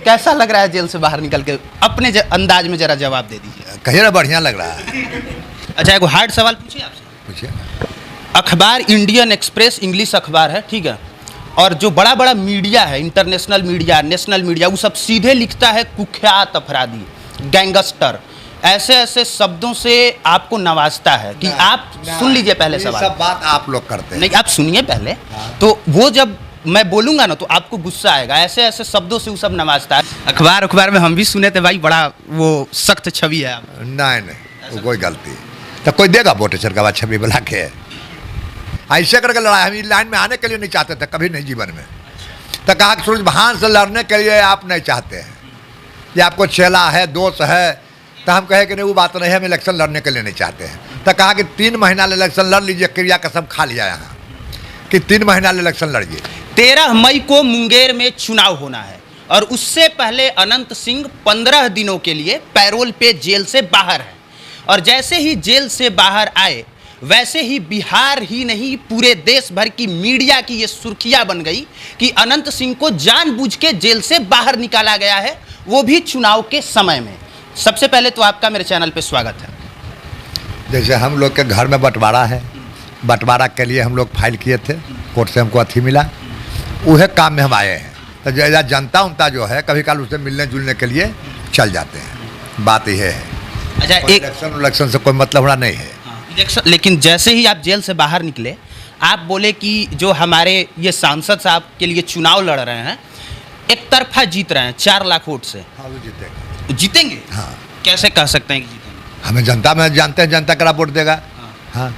कैसा लग रहा है जेल से बाहर निकल के? अपने अंदाज में जरा जवाब दे दीजिए। कहिए ना, बढ़िया लग रहा है। अच्छा, एक हार्ड सवाल पूछिए आपसे। पूछिए। अखबार इंडियन एक्सप्रेस इंग्लिश अखबार है, ठीक है, और जो बड़ा बड़ा मीडिया है, इंटरनेशनल मीडिया, नेशनल मीडिया, वो सब सीधे लिखता है कुख्यात अपराधी, गैंगस्टर, ऐसे ऐसे शब्दों से आपको नवाजता है कि आप सुन लीजिए पहले सवाल। सब बात आप लोग करते हैं। नहीं, आप सुनिए पहले। तो वो जब मैं बोलूंगा ना तो आपको गुस्सा आएगा, ऐसे ऐसे शब्दों से वो सब नवाजता है। अखबार में हम भी सुने थे भाई, बड़ा वो सख्त छवि है। नहीं, वो कोई गलती तो कोई देगा वोट सरकार छवि बुला के? ऐसे करके लड़ाई, हम इस लाइन में आने के लिए नहीं चाहते थे कभी नहीं जीवन में। तो कहा कि सूरज भान से लड़ने के लिए आप नहीं चाहते हैं, ये आपको चेला है, दोस्त है। तो हम कहे कि नहीं, वो बात नहीं है, हम इलेक्शन लड़ने के लिए नहीं चाहते हैं। तो कहा कि 3 महीना इलेक्शन लड़ लीजिए, क्रिया कसम खा लिया यहाँ कि 3 महीना इलेक्शन लड़िए। 13 मई को मुंगेर में चुनाव होना है और उससे पहले अनंत सिंह 15 दिनों के लिए पैरोल पे जेल से बाहर है। और जैसे ही जेल से बाहर आए, वैसे ही बिहार ही नहीं पूरे देश भर की मीडिया की ये सुर्खियां बन गई कि अनंत सिंह को जानबूझ के जेल से बाहर निकाला गया है, वो भी चुनाव के समय में। सबसे पहले तो आपका मेरे चैनल पे स्वागत है। जैसे हम लोग के घर में बंटवारा है, बंटवारा के लिए हम लोग फाइल किए थे, कोर्ट से हमको अथी मिला, वह काम में हम आए हैं। तो जैसा जनता उनता जो है कभी काल उससे मिलने जुलने के लिए चल जाते हैं, बात यह है। अच्छा, एक इलेक्शन से कोई मतलब होना नहीं है। लेकिन जैसे ही आप जेल से बाहर निकले, आप बोले कि जो हमारे ये सांसद साहब के लिए चुनाव लड़ रहे हैं, एक तरफा जीत रहे हैं 4 लाख वोट से। हाँ, वो जीतेंगे। जीतेंगे? हाँ। कैसे कह सकते हैं कि जीतेंगे? हमें जनता में जानते हैं, जनता करा वोट देगा। हाँ,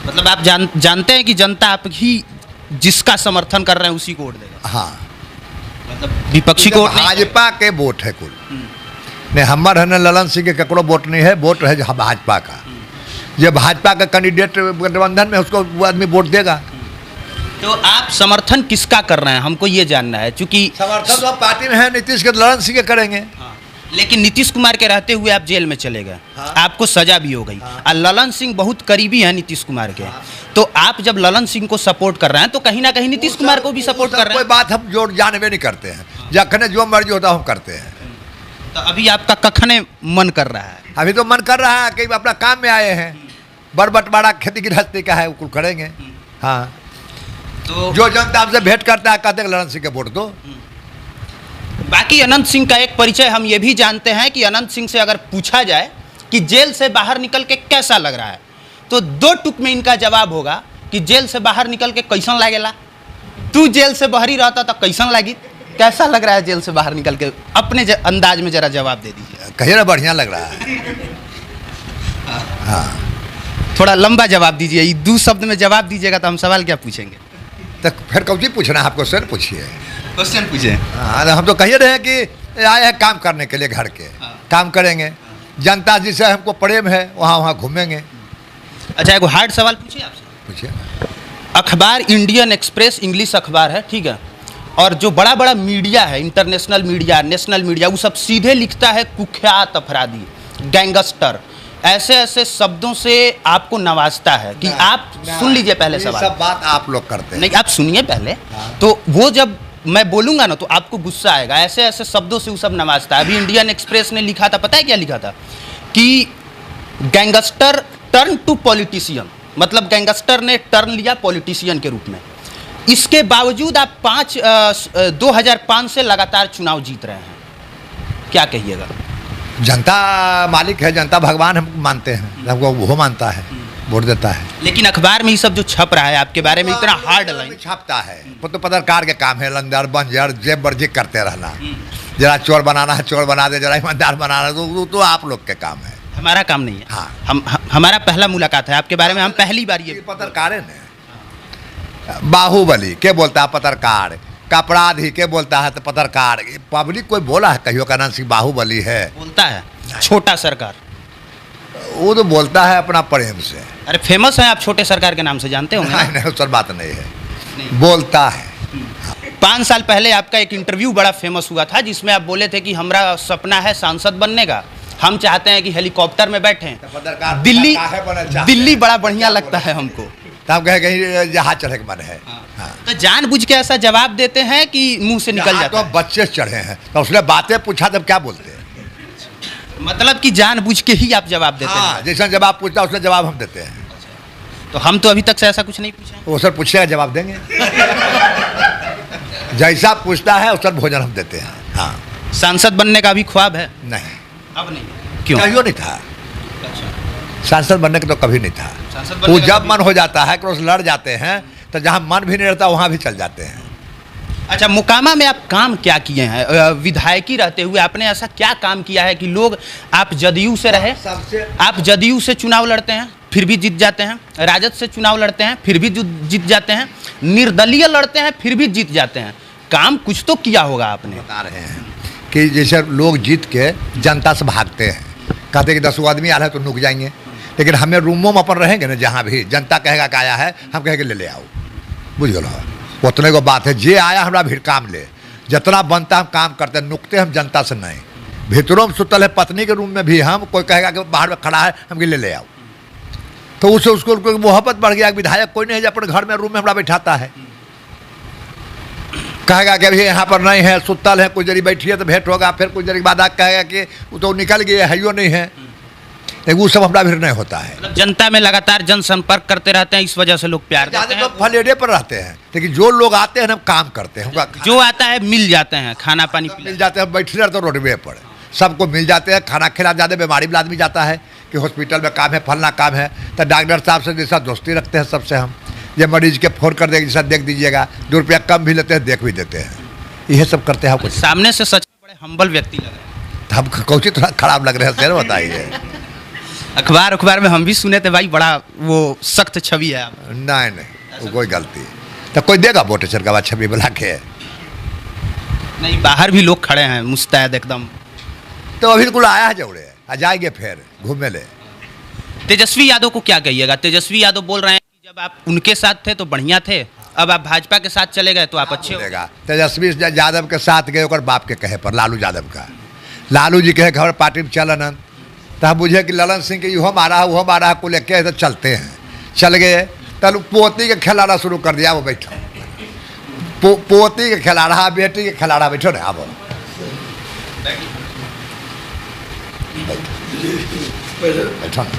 मतलब आप जानते हैं कि जनता आप ही जिसका समर्थन कर रहे हैं उसी को वोट देगा। हाँ, मतलब विपक्षी को भाजपा के वोट है कुल नहीं, हमार है न ललन सिंह के ककड़ो वोट नहीं है, वोट है भाजपा का। ये भाजपा का कैंडिडेट गठबंधन में, उसको वो आदमी वोट देगा। तो आप समर्थन किसका कर रहे हैं, हमको ये जानना है, क्योंकि समर्थन तो पार्टी में है नीतीश के, ललन सिंह के करेंगे। लेकिन नीतीश कुमार के रहते हुए आप जेल में चले गए। हाँ। आपको सजा भी हो गई। हाँ। और ललन सिंह बहुत करीबी हैं नीतीश कुमार के। हाँ। तो आप जब ललन सिंह को सपोर्ट कर रहे हैं तो कहीं ना कहीं नीतीश कुमार को भी सपोर्ट कर रहे हैं। कोई बात हम जोड़ जानवे नहीं करते हैं। हाँ। जखने जो मर्जी होता हम करते हैं। तो अभी आपका कखने मन कर रहा है? अभी तो मन कर रहा है कि अपना काम में आए हैं, बड़ा खेती गृहस्थी का है, वो करेंगे। हाँ, तो जो जनता हमसे भेंट करता है कहते हैं ललन सिंह के वोट दो। बाकी अनंत सिंह का एक परिचय हम ये भी जानते हैं कि अनंत सिंह से अगर पूछा जाए कि जेल से बाहर निकल के कैसा लग रहा है, तो 2 टुक में इनका जवाब होगा कि जेल से बाहर निकल के कैसन लागेला। तू जेल से बाहर ही रहता तो कैसन लगी? कैसा लग रहा है जेल से बाहर निकल के? अपने अंदाज में जरा जवाब दे दीजिए। कहिए ना, बढ़िया लग रहा है। हाँ, थोड़ा लंबा जवाब दीजिए, 2 शब्द में जवाब दीजिएगा तो हम सवाल क्या पूछेंगे? तो फिर कौन पूछना है आपको? सर पूछिए, क्वेश्चन पूछे। हाँ, हम तो कहिए रहे हैं कि आए हैं काम करने के लिए, घर के। हाँ। काम करेंगे। जनता जिसे हमको प्रेम है वहाँ घूमेंगे। अच्छा, एक हार्ड सवाल पूछिए आपसे। पूछिए। अखबार इंडियन एक्सप्रेस इंग्लिश अखबार है, ठीक है, और जो बड़ा बड़ा मीडिया है, इंटरनेशनल मीडिया, नेशनल मीडिया, वो सब सीधे लिखता है कुख्यात अपराधी, गैंगस्टर, ऐसे ऐसे शब्दों से आपको नवाजता है कि आप सुन लीजिए पहले सवाल। सब बात आप लोग करते हैं। नहीं, आप सुनिए पहले। हाँ। तो वो जब मैं बोलूंगा ना तो आपको गुस्सा आएगा, ऐसे ऐसे शब्दों से वो सब नवाजता है। अभी इंडियन एक्सप्रेस ने लिखा था, पता है क्या लिखा था? कि गैंगस्टर टर्न टू पॉलिटिशियन, मतलब गैंगस्टर ने टर्न लिया पॉलिटिशियन के रूप में। इसके बावजूद आप 2005 से लगातार चुनाव जीत रहे हैं, क्या कहिएगा? जनता मालिक है, जनता भगवान हम मानते हैं, हमको वो मानता है, वोट देता है। लेकिन अखबार में ये सब जो छप रहा है आपके बारे में, इतना हार्ड लाइन छपता है, वो तो पत्रकार के काम है, लंदर बंजर जेब बर्जी करते रहना। जरा चोर बनाना है चोर बना दे, जरा ईमानदार बनाना तो आप लोग के काम है, हमारा काम नहीं है। हाँ। हमारा पहला मुलाकात है आपके बारे में, हम पहली बार ये पत्रकार है ना। बाहुबली के बोलता है पत्रकार, अपराधी के बोलता है तो पत्रकार। पब्लिक कोई बोला है कहियो का नाम सिंह बाहुबली है? बोलता है छोटा सरकार, वो तो बोलता है अपना प्रेम से। अरे फेमस है, आप छोटे सरकार के नाम से जानते होंगे। नहीं, उस पर बात नहीं है, बोलता है। 5 साल पहले आपका एक इंटरव्यू बड़ा फेमस हुआ था जिसमें आप बोले थे कि हमारा सपना है सांसद बनने का, हम चाहते हैं कि हेलीकॉप्टर में बैठें दिल्ली बड़ा बढ़िया लगता है हमको। तो हम कहे कहीं जहाज चढ़े के मन है। हाँ। तो जानबूझ के ऐसा जवाब देते हैं कि मुंह से निकल जाता तो है? बच्चे से चढ़े हैं तो उसने बातें पूछा तब क्या बोलते हैं? मतलब कि जानबूझ के ही आप जवाब देते हाँ, हैं? जैसा जवाब पूछता उसने जवाब हम देते हैं। तो हम तो अभी तक से ऐसा कुछ नहीं पूछा। वो सर पूछेगा जवाब देंगे। जैसा पूछता है उस भोजन हम देते हैं। हाँ। सांसद बनने का भी ख्वाब है? नहीं, अब नहीं। क्यों? कहियो नहीं था। अच्छा। सांसद बनने का तो कभी नहीं था। सांसद बनने वो का जब कभी- मन हो जाता है कि उस लड़ जाते हैं तो जहाँ मन भी नहीं रहता वहाँ भी चल जाते हैं। अच्छा, मोकामा में आप काम क्या किए हैं? विधायकी रहते हुए आपने ऐसा क्या काम किया है कि लोग, आप जदयू से रहे, आप जदयू से चुनाव लड़ते हैं फिर भी जीत जाते हैं, राजद से चुनाव लड़ते हैं फिर भी जीत जाते हैं, निर्दलीय लड़ते हैं फिर भी जीत जाते हैं। काम कुछ तो किया होगा आपने। बता रहे हैं कि जैसे लोग जीत के जनता से भागते हैं, कहते हैं कि 10 आदमी आ रहे हैं तो नुक जाएंगे, लेकिन हमें रूमों में अपन रहेंगे ना, जहाँ भी जनता कहेगा कि आया है, हम कहेंगे ले ले आओ। बुझ गलो, उतने को बात है। जे आया हमारा भीड़ काम ले, जितना बनता हम काम करते हैं, नुकते हम जनता से नहीं। भीतरों में सुतल है पत्नी के रूम में भी हम, कोई कहेगा कि बाहर में खड़ा है, हम ले ले आओ, तो उससे उसको मोहब्बत बढ़ गया। विधायक कोई नहीं है जो अपने घर में रूम में हमारा बैठाता है, कहेगा कि अभी यहाँ पर नहीं है, सुतल है, कुछ देरी बैठी है तो भेंट होगा, फिर कुछ देरी के बाद कहेगा कि वो तो निकल गए है, यो नहीं है। लेकिन वो सब हमारा भीड़ नहीं होता है। मतलब जनता में लगातार जनसंपर्क करते रहते हैं, इस वजह से लोग प्यार देते ज़्यादा हैं। तो फलेडे पर रहते हैं, लेकिन जो लोग आते हैं ना काम करते हैं, उनका जो आता है मिल जाते हैं, खाना पानी मिल जाते हैं। बैठे रहते रोडवे पर सबको मिल जाते हैं, खाना खिला जाते हैं। बीमारी वाला आदमी जाता है कि हॉस्पिटल में काम है, फलना काम है, तो डॉक्टर साहब से जैसा दोस्ती रखते हैं सबसे हम। ये मरीज के फोन कर देंगे, जैसा देख दीजिएगा, 2 रुपया कम भी लेते हैं, देख भी देते हैं। यह सब करते हैं। कुछ सामने से सच में बड़े हम्बल व्यक्ति लग रहे हैं। तो हम कौची थोड़ा खराब लग रहे हैं सर, बताइए। अखबार में हम भी सुने थे भाई, बड़ा वो सख्त छवि है आप। नहीं, वो कोई गलती तो कोई देगा वोट का बाद छवि बुला के? नहीं, बाहर भी लोग खड़े हैं मुस्तैद एकदम। तो अभी बिल्कुल आया है जौड़े, आ जाएंगे फिर घूमने ले। तेजस्वी यादव को क्या कहिएगा? तेजस्वी यादव बोल रहे हैं कि जब आप उनके साथ थे तो बढ़िया थे, अब आप भाजपा के साथ चले गए तो आप अच्छे हो गए। तेजस्वी यादव के साथ गए और बाप के कहे पर, लालू यादव का, लालू जी कहे घर पार्टी में चलन, तो हम बुझे कि ललन सिंह के यो मारा वो मारा को लेके तो चलते हैं। चल गए तब पोती के खिलाना शुरू कर दिया। वो बैठो, पोती के खिला रहा, बेटी के खिला रहा, बैठो ना। अब बैठो ना,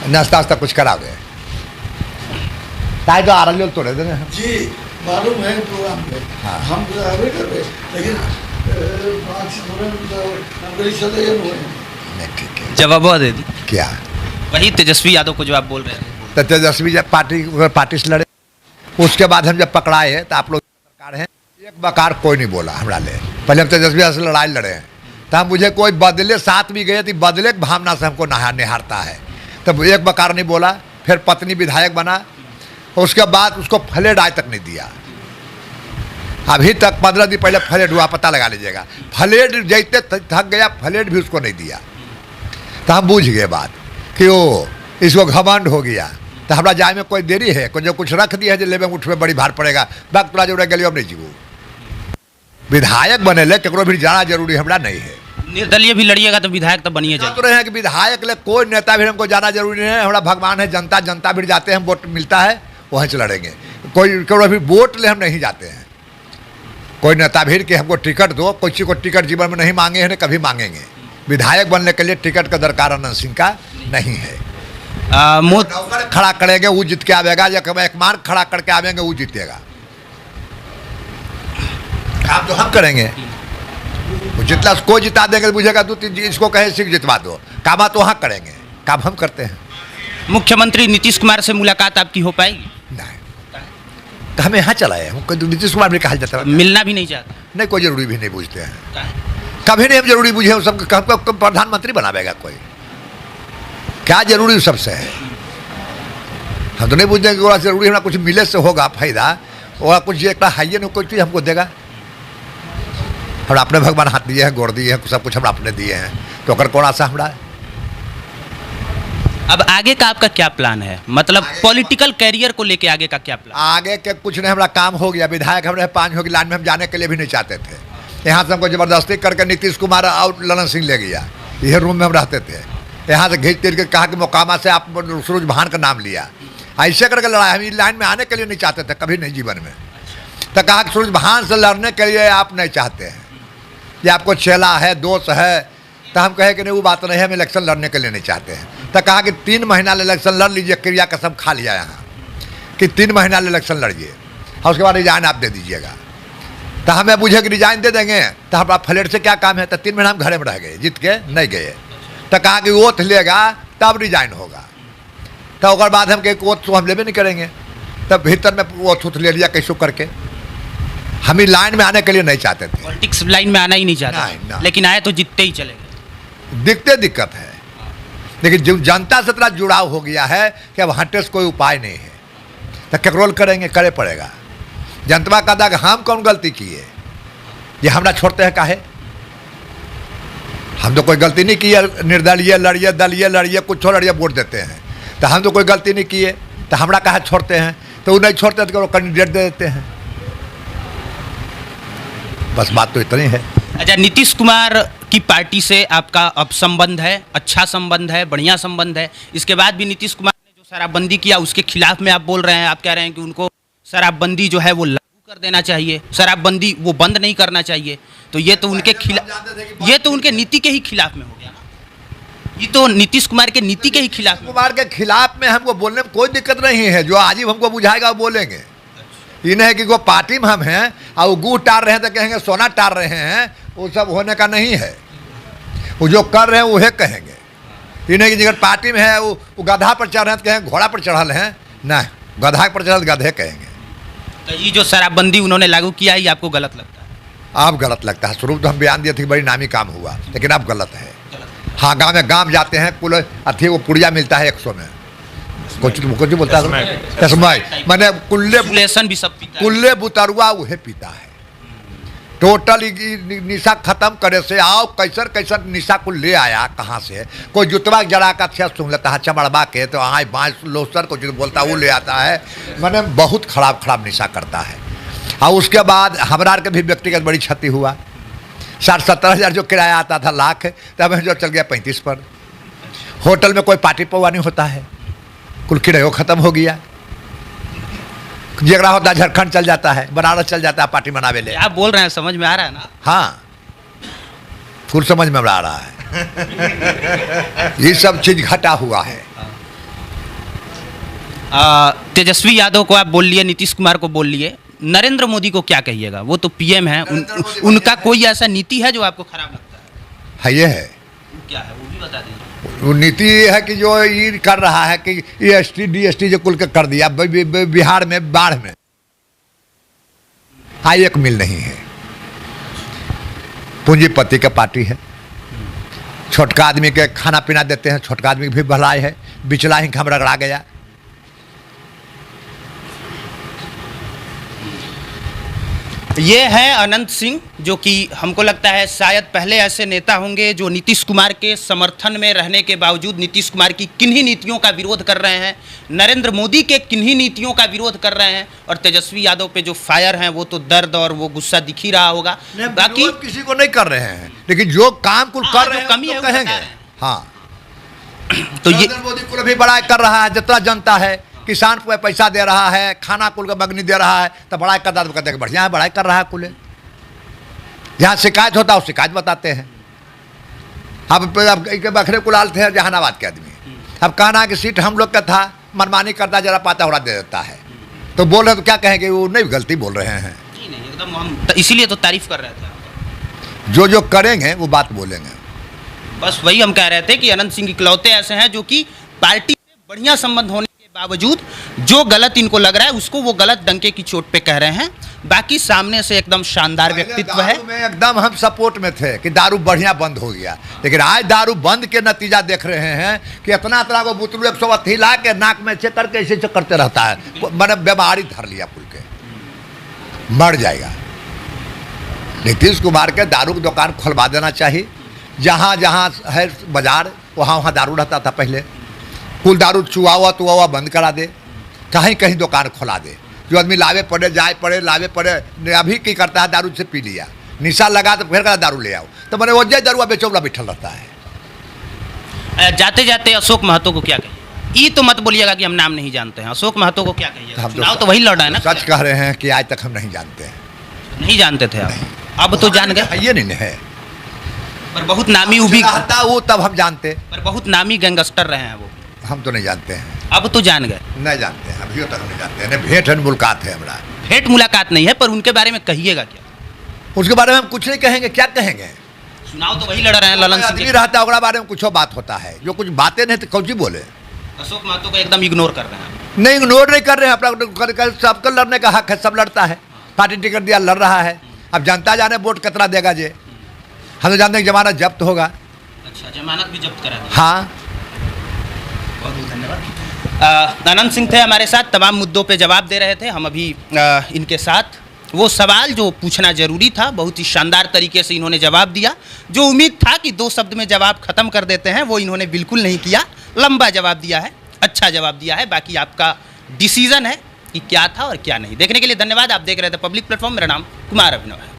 नाश्ता वास्ता कुछ करा दे। ताई तो आ रही तोड़े देने जी मालूम है प्रोग्राम में। हाँ। हम तो आगे कर रहे, लेकिन नहीं, ठीक है। जवाब दे दी क्या वही तेजस्वी यादव को जो आप बोल रहे थे। तो तेजस्वी जब पार्टी से लड़े, उसके बाद हम जब पकड़ाए तो आप लोग सरकार हैं, एक बकार कोई नहीं बोला हमारा ले। पहले हम तेजस्वी से लड़ाई लड़े हैं, तो हम मुझे कोई बदले साथ भी गए तो बदले की भावना से हमको निहारता है, तब एक बकार नहीं बोला। फिर पत्नी विधायक बना, उसके बाद उसको फ्लेड आज तक नहीं दिया। अभी तक 15 दिन पहले फ्लेड हुआ, पता लगा लीजिएगा। फ्लेड जैसे थक गया, फ्लेड भी उसको नहीं दिया। तो हम बूझ गए बात कि वो इसको घमंड हो गया। तो हमारा जाए में कोई देरी है, कोई जो कुछ रख दिया है जो लेवे उठवे बड़ी भार पड़ेगा, वक्त पूरा जोड़े गलियों में नहीं जीवो। विधायक बने ले केकरो भी जाना जरूरी हमरा नहीं है। निर्दलीय भी लड़िएगा तो विधायक तो बनिए जान जाए। तो रहे हैं कि विधायक ले कोई नेता भी हमको जाना जरूरी नहीं है। हमारा भगवान है, जनता भी जाते हैं, वोट मिलता है वहीं से लड़ेंगे। कोई भी वोट ले हम नहीं जाते हैं। कोई नेता भीड़ के हमको टिकट दो, किसी को टिकट जीवन में नहीं मांगे हैं, कभी मांगेंगे। विधायक बनने के लिए टिकट का दरकार अनंत सिंह का नहीं है। नौकर खड़ा करेंगे वो जीत के आवेगा, या एक मार्ग खड़ा करके आवेंगे वो जीतेगा। काम तो हम करेंगे, जितना को जिता देंगे बुझेगा। 2-3 इसको कहे सिख जितवा दो, काम तो वहाँ करेंगे, काम हम करते हैं। मुख्यमंत्री नीतीश कुमार से मुलाकात आपकी हो पाएगी? नहीं, तो हमें यहाँ चलाए, हमको नीतीश कुमार भी कहा जाता है। मिलना भी नहीं चाहता? नहीं, कोई जरूरी भी नहीं पूछते हैं, कभी नहीं हम जरूरी बुझे। हम सब हमको प्रधानमंत्री बनावेगा कोई, क्या जरूरी सबसे है? हम तो नहीं पूछते कि वहाँ जरूरी हमारा कुछ मिले से होगा फायदा, वहाँ कुछ एक हाइए नहीं कोई चीज़ हमको देगा। हम अपने भगवान हाथ दिए हैं, गोड़ दिए हैं, सब कुछ हम अपने दिए हैं, तो अगर कौन आशा हमारा है? अब आगे का आपका क्या प्लान है? मतलब पॉलिटिकल कैरियर को लेके आगे का क्या प्लान? आगे के कुछ नहीं, हमारा काम हो गया। विधायक हमने 5 होगी लाइन में हम जाने के लिए भी नहीं चाहते थे। यहाँ से हमको ज़बरदस्ती करके नीतीश कुमार और ललन सिंह ले गया। यह रूम में हम रहते थे, यहाँ से घींच तीर के कहा कि मोकामा से आप सूरज भान का नाम लिया। ऐसे करके लड़ाई, हम इस लाइन में आने के लिए नहीं चाहते थे कभी नहीं जीवन में। तो कहा कि सूरज भान से लड़ने के लिए आप नहीं चाहते हैं, ये आपको चेला है, दोस्त है। तो हम कहे कि नहीं वो बात नहीं है, हम इलेक्शन लड़ने के लिए नहीं चाहते हैं। तो कहा कि 3 महीना इलेक्शन लड़ लीजिए, क्रिया कसम खा लिया यहाँ कि 3 महीना इलेक्शन लड़िए और उसके बाद रिजाइन आप दे दीजिएगा। तो हमें बुझे कि रिजाइन दे देंगे तो हमारा फ्लैट से क्या काम है। तो 3 महीना हम घरे में रह गए, जीत के नहीं गए। तो कहा कि ओथ लेगा तब रिजाइन होगा। तो उसके बाद हम कहे ओथ तो हम लेबे नहीं करेंगे। तब भीतर में ओथ उथ ले लिया कैसो करके। हम ही लाइन में आने के लिए नहीं चाहते थे, पॉलिटिक्स लाइन में आना ही नहीं चाहते, नहीं। लेकिन आए तो जीतते ही चले गए। दिखते दिक्कत है, लेकिन जो जनता से इतना जुड़ाव हो गया है कि अब हटे से कोई उपाय नहीं है। तो कंट्रोल करेंगे, करे पड़ेगा। जनता का था कि हम कौन गलती किए, ये हमरा छोड़ते हैं काहे। हम तो कोई गलती नहीं की है, निर्दलीय लड़िए, दलीय लड़िए, कुछ लड़िए, वोट देते हैं। तो हम तो कोई गलती नहीं किए, तो हमरा काहे छोड़ते हैं। तो वो नहीं छोड़ते तो कैंडिडेट दे देते हैं। बस बात तो इतनी है। अच्छा, नीतीश कुमार की पार्टी से आपका अब संबंध है, अच्छा संबंध है, बढ़िया संबंध है। इसके बाद भी नीतीश कुमार ने जो शराबबंदी किया उसके खिलाफ में आप बोल रहे हैं, आप कह रहे हैं कि उनको शराबबंदी जो है वो लागू कर देना चाहिए, शराबबंदी वो बंद नहीं करना चाहिए। तो ये तो उनके खिलाफ, ये तो उनके नीति के ही खिलाफ में हो गया ना। ये तो नीतीश कुमार के नीति के ही खिलाफ में। कुमार के खिलाफ में हमको बोलने में कोई दिक्कत नहीं है। जो आजीब हमको बुझाएगा वो बोलेंगे। ये नहीं है कि वो पार्टी में हम हैं और वो गुड़ टार रहे हैं तो कहेंगे सोना टार रहे हैं, वो सब होने का नहीं है। वो जो कर रहे हैं वही कहेंगे। ये नहीं कि अगर पार्टी में है वो गधा पर चढ़ रहे हैं तो कहेंगे घोड़ा पर चढ़ल हैं, नहीं, गधा पर चढ़ल गधे कहेंगे। तो ये जो शराबबंदी उन्होंने लागू किया है ये आपको गलत लगता है? अब गलत लगता है। शुरू तो हम बयान दिए थे कि बड़ी नामी काम हुआ, लेकिन अब गलत है। हाँ, गाँव में गाँव जाते हैं, कुल अथी वो पुड़िया मिलता है 100 में, कुछ बोलता है तस्मय, मैंने कुल्ले बुतरुआ उहे पीता है। टोटल निशा खत्म करे से आओ कैसर कैसर निशा को ले आया कहाँ से। कोई जुतवा जड़ा का छह सुन लेता है चमड़वा के, तो हाँ बाँस लोसर को जो बोलता वो ले आता है। मैंने बहुत खराब निशा करता है। और उसके बाद हमारा के भी व्यक्तिगत बड़ी क्षति हुआ। 60-70 हज़ार जो किराया आता था लाख, तब जो चल गया 35 पर। होटल में कोई पार्टी पौवा नहीं होता है, कुल किराया खत्म हो गया। जगड़ा होता है झारखंड चल जाता है, बनारस चल जाता है पार्टी मनावे ले। आप बोल रहे हैं समझ में आ रहा है ना? हाँ, फुल समझ में आ रहा है। ये सब चीज घटा हुआ है। तेजस्वी यादव को आप बोल लिए, नीतीश कुमार को बोल लिए, नरेंद्र मोदी को क्या कहिएगा? वो तो पीएम है, उनका कोई ऐसा नीति है जो आपको खराब लगता है? ये है, क्या है वो भी बता दीजिए। वो नीति है कि जो ये कर रहा है कि EST DST जो कुल के कर दिया बिहार में, बाढ़ में हाँ एक मिल नहीं है। पूंजीपति का पार्टी है, छोटका आदमी के खाना पीना देते हैं, छोटका आदमी भी भलाई है, बिचला ही हम रगड़ा गया। ये है अनंत सिंह, जो कि हमको लगता है शायद पहले ऐसे नेता होंगे जो नीतीश कुमार के समर्थन में रहने के बावजूद नीतीश कुमार की किन्हीं नीतियों का विरोध कर रहे हैं, नरेंद्र मोदी के किन्हीं नीतियों का विरोध कर रहे हैं। और तेजस्वी यादव पे जो फायर हैं वो तो दर्द और वो गुस्सा दिख ही रहा होगा। बाकी किसी को नहीं कर रहे हैं, लेकिन जो काम कुल कर रहे हैं कमी है कहेंगे। हाँ, तो ये नरेंद्र मोदी कुल भी बड़ा कर रहा है, जितना जनता है, किसान को पैसा दे रहा है, खाना कुल का मगनी दे रहा है, तो बड़ाई करता तो कहते हैं बढ़िया है, बड़ाई कर रहा है कुल। जहाँ शिकायत होता है वो शिकायत बताते हैं। अब बखरे कुलाल थे जहानाबाद के आदमी, अब कहना कि सीट हम लोग का था, मनमानी करता जरा पाता उड़ा दे देता है, तो बोल रहे तो क्या कहेंगे, वो नहीं गलती बोल रहे हैं। नहीं एकदम, हम इसीलिए तो तारीफ कर रहे थे। जो करेंगे वो बात बोलेंगे। बस वही हम कह रहे थे कि अनंत सिंह इकलौते ऐसे हैं जो कि पार्टी से बढ़िया संबंध होने के बावजूद जो गलत इनको लग रहा है उसको वो गलत डंके की चोट पे कह रहे हैं। बाकी सामने से एकदम शानदार व्यक्तित्व है। में एकदम हम सपोर्ट में थे कि दारू बढ़िया बंद हो गया, लेकिन आज दारू बंद के नतीजा देख रहे हैं कि इतना को बुतरू 180 ला के नाक में चेक करके ऐसे करते रहता है। मैंने बीमारी धर लिया पुल के, मर जाएगा। नीतीश कुमार के दारू की दुकान खुलवा देना चाहिए। जहाँ जहाँ है बाजार वहाँ वहाँ दारू रहता था पहले, कुल दारू चुआ बंद करा दे, कहीं कहीं दुकान खुला दे। जो आदमी लावे पड़े जाए पड़े लावे पड़े, अभी की करता है दारू से पी लिया, निशा लगा तो फिर कहता दारू ले आओ, तो मैंने वो जय दारुआ बेचौला बैठल रहता है। जाते जाते अशोक महतो को क्या कहें? ई तो मत बोलिएगा कि हम नाम नहीं जानते हैं। अशोक महतो को क्या कहिएगा? हम चुनाव तो वही लड़ा है ना। सच कह रहे हैं कि आज तक हम नहीं जानते हैं। नहीं जानते थे आप, अब तो जान गए। ये नहीं है, पर बहुत नामी उभी, रहता वो तब हम जानते, पर बहुत नामी गैंगस्टर रहे हैं वो। हम तो नहीं जानते हैं। अब तो जान गए। नहीं जानते हैं, अभी तक नहीं जानते हैं। भेंट है मुलाकात है हमारा। भेंट मुलाकात नहीं है, पर उनके बारे में कहिएगा क्या? उसके बारे में हम कुछ नहीं कहेंगे। क्या कहेंगे? चुनाव तो वही लड़ रहे हैं ललन सिंह आदमी के। रहता है, ओकरा बारे में कुछ बात होता है। जो कुछ बातें नहीं तो कौन सी बोले। अशोक महतो को एकदम इग्नोर कर रहे हैं। नहीं, इग्नोर नहीं कर रहे हैं। अपना सबका लड़ने का हक है, सब लड़ता है। पार्टी टिकट दिया, लड़ रहा है। अब जनता जाने वोट कितना देगा जे। हम तो जानते हैं कि जमानत जब्त होगा। अच्छा, जमानत भी जब्त करा दी। हाँ, बहुत बहुत धन्यवाद। अनंत सिंह थे हमारे साथ, तमाम मुद्दों पे जवाब दे रहे थे। हम अभी इनके साथ वो सवाल जो पूछना जरूरी था, बहुत ही शानदार तरीके से इन्होंने जवाब दिया। जो उम्मीद था कि 2 शब्द में जवाब खत्म कर देते हैं, वो इन्होंने बिल्कुल नहीं किया। लंबा जवाब दिया है, अच्छा जवाब दिया है। बाकी आपका डिसीजन है कि क्या था और क्या नहीं। देखने के लिए धन्यवाद। आप देख रहे थे पब्लिक प्लेटफॉर्म। मेरा नाम कुमार अभिनव है।